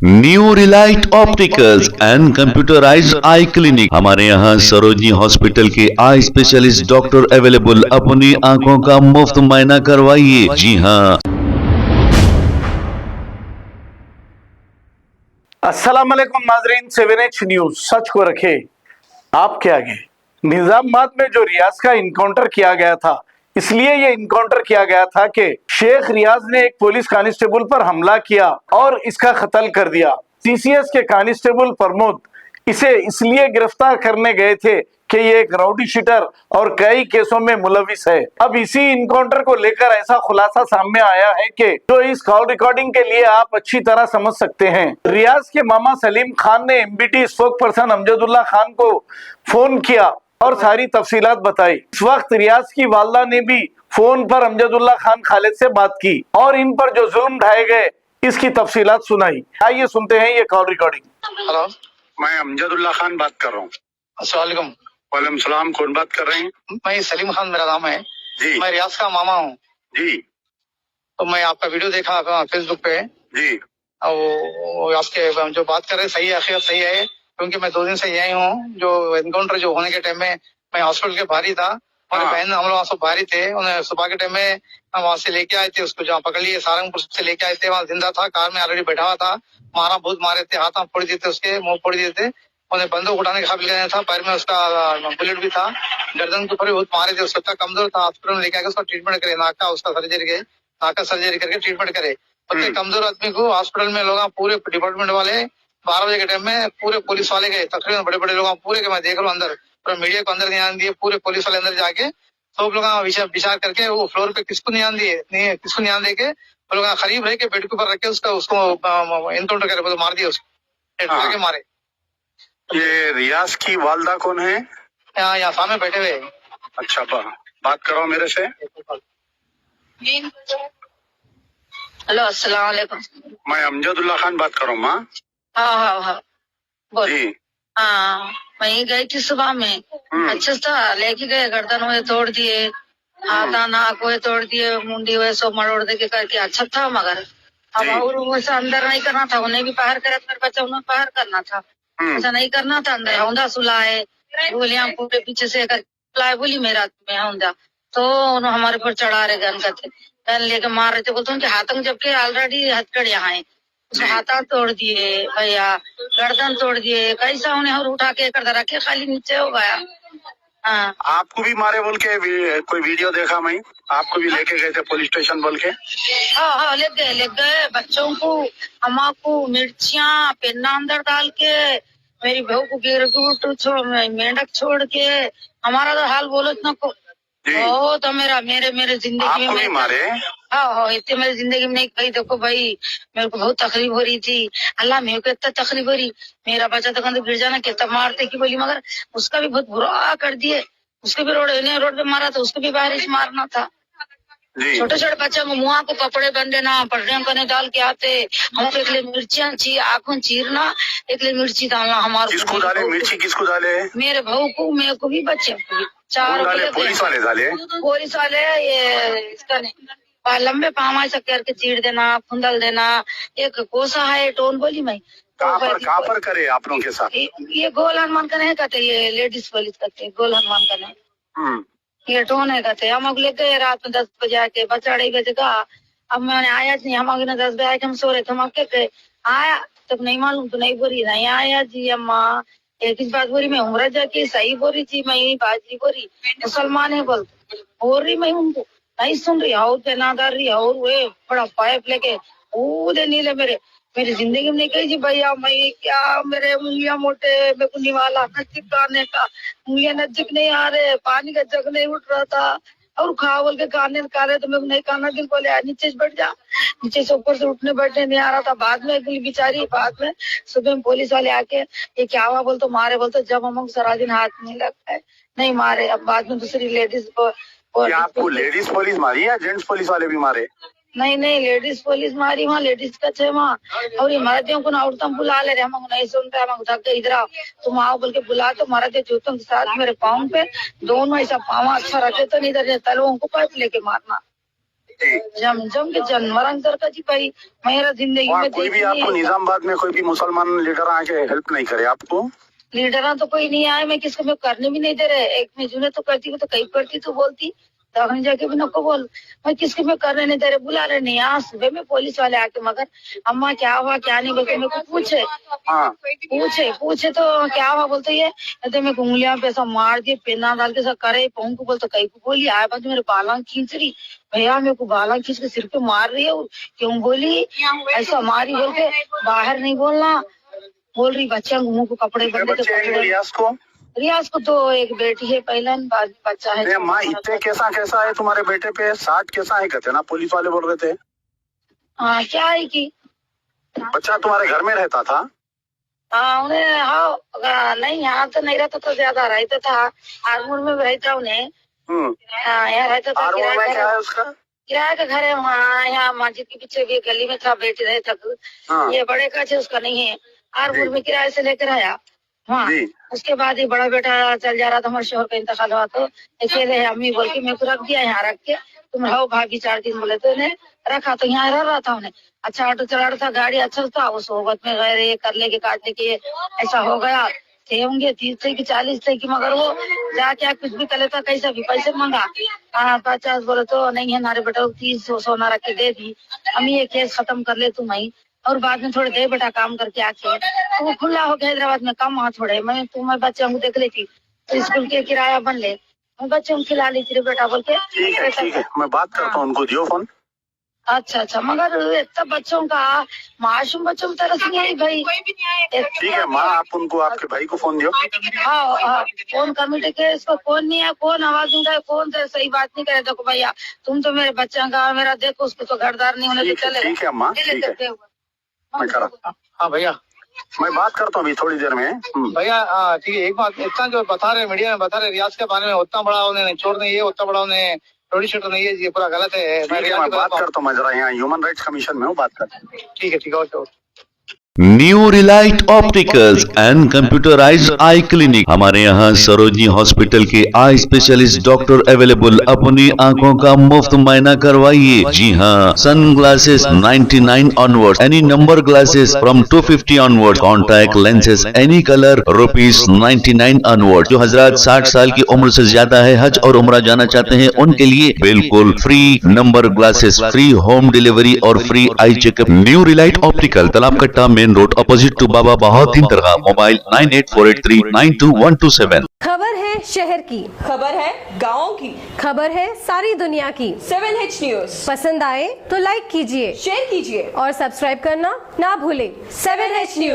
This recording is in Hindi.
New Relight opticals and computerised I clinic. हमारे यहाँ सरोजनी हॉस्पिटल के आई स्पेशलिस्ट डॉक्टर अवेलेबल। अपनी आंखों का मुफ्त मुआयना करवाइए। जी हाँ। अस्सलाम वालेकुम नाजरीन, 7H न्यूज सच को रखे आपके आगे। निजामाबाद में जो रियाज का इनकाउंटर किया गया था, इसलिए ये इनकाउंटर किया गया था कि शेख रियाज ने एक पुलिस कांस्टेबल पर हमला किया और इसका कत्ल कर दिया। सीसीएस के कांस्टेबल प्रमोद इसे इसलिए गिरफ्तार करने गए थे कि ये एक राउडी शीटर और कई केसों में मुलविस है। अब इसी इनकाउंटर को लेकर ऐसा खुलासा सामने आया है कि जो इस कॉल रिकॉर्डिंग के लिए आप अच्छी तरह समझ सकते हैं। रियाज के मामा सलीम खान ने MBT spoke person Amjadullah Khan को फोन किया और सारी तफसीलात बताई। इस वक्त रियाज की वालदा ने भी फोन पर अमजदुल्ला खान खालिद से बात की और इन पर जो जुल्म ढाए गए इसकी तफसीलात सुनाई। आइए सुनते हैं ये कॉल रिकॉर्डिंग। हेलो, मैं अमजदुल्ला खान बात कर रहा हूँ। अस्सलाम वालेकुम। वालेकुम सलाम। कौन बात कर रहे हैं? मैं सलीम खान मेरा नाम है जी। मैं रियाज का मामा हूँ जी। तो मैं आपका वीडियो देखा फेसबुक पे जी। और आपके जो बात कर रहे हैं सही है, आखिर सही है, क्योंकि मैं 2 दिन से यही हूँ। जो एनकाउंटर जो होने के टाइम में मैं हॉस्पिटल के बाहर ही था। हमारे बहन हम लोग वहाँ से बाहर ही थे। उन्हें सुबह के टाइम में हम वहाँ से लेके आए थे, उसको जहाँ पकड़ लिए सारंगपुर से लेके आए थे। वहाँ जिंदा था, कार में ऑलरेडी बैठा हुआ था। मारा बहुत मारे थे, हाथ फोड़ दिए थे, उसके मुंह फोड़ दिए थे। उन्हें बंदूक उठाने के काबिल नहीं था, पैर में उसका बुलेट भी था, गर्दन के ऊपर भी बहुत मारे थे। उसका कमजोर था, हॉस्पिटल में लेके आके उसका ट्रीटमेंट करे, नाक का उसका सर्जरी के, नाक का सर्जरी करके ट्रीटमेंट करे। उतने कमजोर आदमी को हॉस्पिटल में लोग पूरे डिपार्टमेंट वाले 12 बजे के टाइम में पूरे पुलिस वाले गए, तकरीबन बड़े बड़े लोग पूरे के, मैं देख रहा हूँ अंदर पूरा मीडिया को अंदर ध्यान दिए, पूरे पुलिस वाले अंदर जाके सब लोग विचार करके वो फ्लोर पे किसको ध्यान दिए, किसको ध्यान दे के वो लोग करीब रह के बेड के ऊपर रख के उसको एनकाउंटर करे, मार दिया उसको, के मारे। ये रियाज की वालदा कौन है? यहाँ सामने बैठे हुए। अच्छा, बात करो मेरे से। हेलो, अस्सलाम वालेकुम। मैं अमजदुल्ला खान बात कर रहा हूँ माँ। हाँ बोल जी। हाँ, मैं गई थी सुबह में, अच्छा था, लेके गए, गर्दन हुए तोड़ दिए, हाथा नाक हुए तोड़ दिए, मुंडी हुए सब मरोड़ दे के करके, अच्छा था। मगर अब और वैसे अंदर नहीं करना था, उन्हें भी बाहर करे, मेरे बच्चा उन्हें बाहर करना था, ऐसा नहीं करना था। अंदर हौंदा सुलाए, गोलियां पूरे पीछे से कर बोली मेरा में हौंदा, तो उन्होंने हमारे पर चढ़ा रहे गन करते, गन लेके मार रहे थे। बोलते उनके हाथों जबकि ऑलरेडी हथकड़ यहाँ है, उसको हाथा तोड़ दिए भैया, गर्दन तोड़ दिए, कैसा उन्हें और उठा के कर रखे, खाली नीचे हो गया। हाँ, आपको भी मारे बोल के कोई वीडियो देखा मैं, आपको भी लेके गए थे पुलिस स्टेशन बोल के। हाँ, ले गए बच्चों को, अम्मा को मिर्चियाँ पेन्ना अंदर डाल के, मेरी बहू को गिरगुट मेंढक छोड़ के, हमारा तो हाल बोलो इतना को तो मेरे जिंदगी में मारे। हाँ, इतने मेरी जिंदगी में नहीं। भाई देखो भाई, मेरे को बहुत तकलीफ हो रही थी, अल्लाह मेरे को इतना तकलीफ हो रही, मेरा बच्चा तो कहते गिर जाना कितना मारते की बोली, मगर उसका भी बहुत बुरा कर दिए। उसको भी रोड पे मारा था, उसको भी बारिश मारना था। छोटे छोटे बच्चों को मुँह को कपड़े बन देना, पटरियों करने डाल के आते, हमको एक लिए मिर्चियाँ आँखों चीरना, एक लिए मिर्ची डालना। हमारे किसको डाले मिर्ची, किसको डाले? मेरे बहू को, मेरे को भी, बच्चे को भी, 4 पुलिस वाले डाले। पुलिस वाले ये इसका नहीं, लंबे पाम ऐसा करके चीर देना, खुंदल देना। एक कोसा है टोन बोली मैं, कहाँ पर करे आप लोगों के साथ? ये गोल हनुमान का नहीं कहते, ये लेडीज पुलिस कहते, गोल हनुमान का नहीं, ये टोन है कहते। हम अगले गए रात में 10 बजे आके, बच्चा 2:30 बजे का। अब मैंने आया नहीं, हम अगले 10 बजे आके हम सो रहे थे, हम अके गए, आया तब नहीं मालूम, तो नहीं बोरी नहीं आया जी अम्मा, एक ही बात बोरी, मैं उम्र जाके सही बोरी जी, मैं बाजी बोरी मुसलमान है बोलते बोल रही, मैं उनको नहीं सुन रही, और पेनादार रही, और वे बड़ा पाइप लेके ऊदे नीले मेरी जिंदगी में नहीं कही जी भैया, मैं क्या, मेरे उंगलियां मोटे, मेरे को निवाला नजदीक आने का, उंगलियां नजदीक नहीं आ रहे, पानी का जग नहीं उठ रहा था, और खा बोल के खाने का रहे, तो मेरे को नहीं खाना, दिल बोले नीचे से बैठ जा, नीचे से ऊपर से उठने बैठने नहीं आ रहा था। बाद में बेचारी, बाद में सुबह में पुलिस वाले आके ये क्या हुआ बोलते, मारे बोलते, जब हम सारा दिन हाथ नहीं लगता है, नहीं मारे। अब बाद में दूसरी लेडीज आपको लेडीज पुलिस मारी या जेंट्स पुलिस वाले भी मारे? नहीं, लेडीज पुलिस मारी, वहाँ लेडीज का थे वहाँ, और ये मराठियों को ना औरतम बुला ले रहे, हम नहीं सुन रहे, हम धक्के इधर आओ, तुम आओ बोल के बुला, तो मराठी जूतों के साथ मेरे पाँव पे दोनों ऐसा पाँव अच्छा रखे, तो नहीं इधर तलवों को पाइप लेके मारना। जम जम के जानवर अंदर का जी भाई, मेरा जिंदगी वहाँ में कोई भी देखी आपको नहीं है। निजामाबाद में कोई भी मुसलमान लीडर आके हेल्प नहीं करे आपको? लीडर तो कोई नहीं आए, मैं किसको मैं करने भी नहीं दे रहे। एक में जूने तो करती हूँ तो कहीं करती तो बोलती, दवाखाने जाके भी नको बोल, मैं किसको मैं करने नहीं दे रहे, बुला रहे नहीं। आज सुबह में पुलिस वाले आके मगर अम्मा क्या हुआ क्या नहीं बोलते, मेरे को पूछे पूछे तो क्या हुआ बोलते ये तो मेरे को उंगलियां पे ऐसा मार दिए, पेना डाल के सब करे पहुंच को बोलते कहीं को बोली आए बात मेरे बाला खींच रही, भैया मेरे को बाला खींच के सिर पे मार रही है, क्यों बोली ऐसा मारी बोल के, बाहर नहीं बोलना बोल रही, बच्चा मुंह को कपड़े बंद के। रियाज को तो एक बेटी है, पहला बाद में बच्चा है। माँ इतने कैसा है तुम्हारे बेटे पे? 60 कैसा है कहते ना, पुलिस वाले बोल रहे थे। हाँ क्या है कि बच्चा तुम्हारे घर में रहता था? हाँ उन्हें हाँ नहीं यहाँ तो नहीं रहता तो ज्यादा रहता था, हारमोन में भी रहता उन्हें। यहाँ रहता था, हारमोन में क्या है उसका? किराए का घर है वहाँ, यहाँ मस्जिद के पीछे भी गली में था, बेटी रहे तक। ये बड़े का उसका नहीं है, हारमोन में किराए से लेकर आया। हाँ उसके बाद ही बड़ा बेटा चल जा रहा था, हमारे शोहर का इंतकाल हुआ तो अकेले है, अम्मी बोल के मेरे को रख दिया यहाँ रख के, तुम रहो भाभी 4 दिन बोले तो उन्हें रखा, तो यहाँ रह रहा था उन्हें। अच्छा ऑटो चला रहा था, गाड़ी अच्छा था, वो सोबत में गए ये कर लेके काट लेके ऐसा हो गया थे होंगे 30 थे कि 40 थे कि, मगर वो जाके कुछ भी कर लेता, कैसा भी पैसे मांगा 50 बोले तो नहीं है नारे बेटा 30 सोना रख के दे दी, अम्मी ये केस खत्म कर ले तुम ही, और बाद में थोड़े दे बेटा काम करके आके, तो वो खुला हो गया हैदराबाद में कम वहाँ थोड़े, मैं तुम्हारे बच्चे को देख लेती तो स्कूल के किराया बन ले, मैं बच्चे को खिला ली थी बेटा बोल के। ठीक है मैं बात करता हूँ, उनको दियो फोन। अच्छा मगर इतना बच्चों का मासूम बच्चों की तरह से नहीं है भाई। ठीक है माँ, आप उनको आपके भाई को फोन दियो। हाँ फोन कमेटी के इसको फोन नहीं है, कौन आवाज दूंगा, फोन तो सही बात नहीं करे। देखो भैया तुम तो मेरे बच्चा का मेरा देखो, उसको तो घरदार नहीं होने तो चले। ठीक है माँ, ठीक है मैं करा। हाँ भैया मैं बात करता हूँ अभी थोड़ी देर में। भैया ठीक है, एक बात इतना जो बता रहे मीडिया में बता रहे रियाज के बारे में, उतना बड़ा उन्हें चोर नहीं है, उतना बड़ा उन्हें थोड़ी शूटर नहीं है, ये पूरा गलत है। मैं बात करता हूँ, मैं जरा यहाँ ह्यूमन राइट्स कमीशन में हूँ, बात करता हूँ। ठीक है okay. New Relight opticals and computerised I clinic, हमारे यहाँ सरोजनी हॉस्पिटल के आई स्पेशलिस्ट डॉक्टर अवेलेबल, अपनी आंखों का मुफ्त मायना करवाइए। जी हाँ, sun glasses 99 onward, any number glasses from 250 onward, contact lenses any colour ₹99 onward. जो हजरात 60 साल की उम्र से ज्यादा है, हज और उम्रा जाना चाहते हैं, उनके लिए बिल्कुल free number glasses, free home delivery और free eye checkup. New relight optical, Talab Katta, main road, opposite to Baba Bahauddin दरगाह। मोबाइल 9848392127। खबर है शहर की, खबर है गाँव की, खबर है सारी दुनिया की। 7H न्यूज पसंद आए तो लाइक कीजिए, शेयर कीजिए और सब्सक्राइब करना ना भूलें। 7H news.